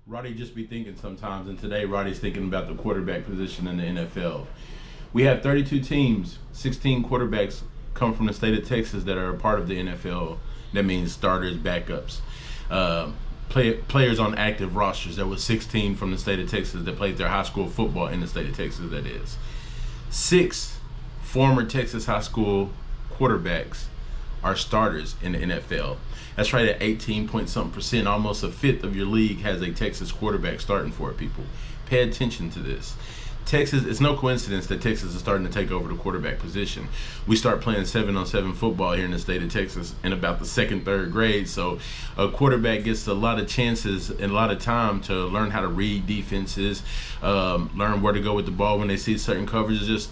Roddy just be thinking sometimes, and today Roddy's thinking about the quarterback position in the NFL. We have 32 teams, 16 quarterbacks come from the state of Texas that are a part of the NFL. That means starters, backups, players on active rosters. There was 16 from the state of Texas that played their high school football in the state of Texas, that is. 6 former Texas high school quarterbacks are starters in the NFL. That's right, at 18 point something percent, almost a fifth of your league has a Texas quarterback starting for it, people. Pay attention to this. Texas, it's no coincidence that Texas is starting to take over the quarterback position. We start playing 7-on-7 football here in the state of Texas in about the second, third grade. So a quarterback gets a lot of chances and a lot of time to learn how to read defenses, learn where to go with the ball when they see certain coverages. Just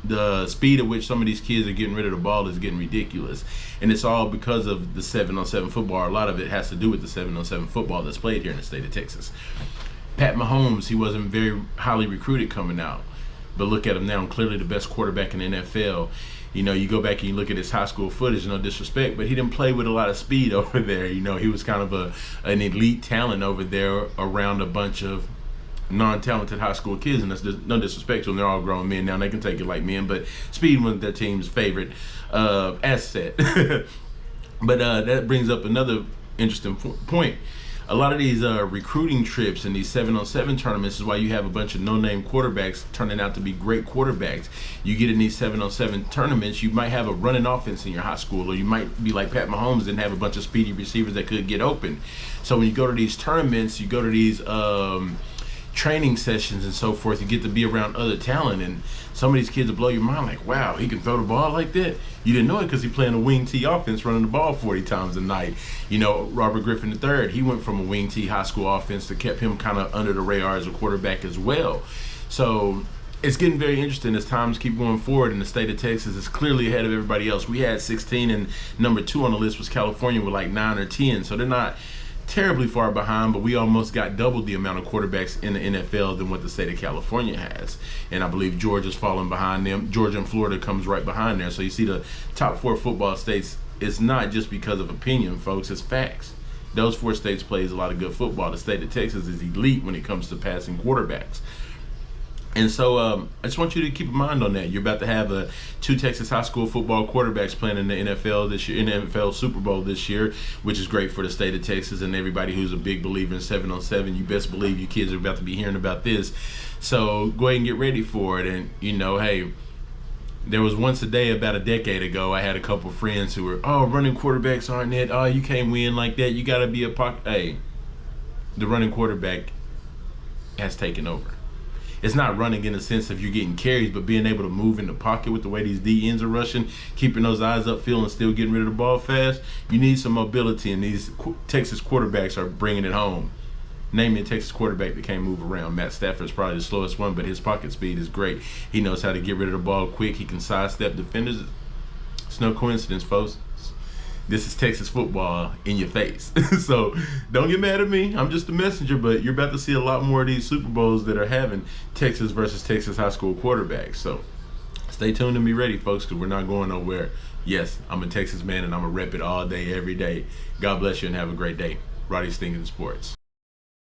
the speed at which some of these kids are getting rid of the ball is getting ridiculous. And it's all because of the 7-on-7 football. A lot of it has to do with the 7-on-7 football that's played here in the state of Texas. Pat Mahomes, he wasn't very highly recruited coming out, but look at him now, clearly the best quarterback in the NFL. You know, you go back and you look at his high school footage, no disrespect, but he didn't play with a lot of speed over there. You know, he was kind of an elite talent over there around a bunch of non-talented high school kids, and that's no disrespect to them. They're all grown men now, and they can take it like men, but speed wasn't their team's favorite asset. But that brings up another interesting point. A lot of these recruiting trips and these 7-on-7 tournaments is why you have a bunch of no-name quarterbacks turning out to be great quarterbacks. You get in these 7-on-7 tournaments, you might have a running offense in your high school, or you might be like Pat Mahomes and have a bunch of speedy receivers that could get open. So when you go to these tournaments, you go to these training sessions and so forth, you get to be around other talent, and some of these kids will blow your mind like, wow, he can throw the ball like that. You didn't know it because he's playing a wing T offense, running the ball 40 times a night. You know, Robert Griffin III, he went from a wing T high school offense that kept him kind of under the radar as a quarterback as well. So it's getting very interesting as times keep going forward, and the state of Texas is clearly ahead of everybody else. We had 16, and number 2 on the list was California with like 9 or 10. So they're not terribly far behind, but we almost got double the amount of quarterbacks in the NFL than what the state of California has. And I believe Georgia's falling behind them. Georgia and Florida comes right behind there. So you see the top 4 football states, it's not just because of opinion, folks, it's facts. Those 4 states plays a lot of good football. The state of Texas is elite when it comes to passing quarterbacks. And so I just want you to keep in mind on that. You're about to have 2 Texas high school football quarterbacks playing in the NFL this year, in the NFL Super Bowl this year, which is great for the state of Texas and everybody who's a big believer in 7-on-7. You best believe you kids are about to be hearing about this. So go ahead and get ready for it. And, you know, hey, there was once a day about a decade ago, I had a couple friends who were, oh, running quarterbacks aren't it? Oh, you can't win like that. You got to be a pocket. Hey, the running quarterback has taken over. It's not running in the sense of you getting carries, but being able to move in the pocket with the way these D ends are rushing, keeping those eyes upfield and still getting rid of the ball fast. You need some mobility, and these Texas quarterbacks are bringing it home. Name me a Texas quarterback that can't move around. Matt Stafford's probably the slowest one, but his pocket speed is great. He knows how to get rid of the ball quick. He can sidestep defenders. It's no coincidence, folks. This is Texas football in your face. So don't get mad at me. I'm just a messenger, but you're about to see a lot more of these Super Bowls that are having Texas versus Texas high school quarterbacks. So stay tuned and be ready, folks, because we're not going nowhere. Yes, I'm a Texas man, and I'm going to rep it all day, every day. God bless you and have a great day. Roddy's Thinking Sports.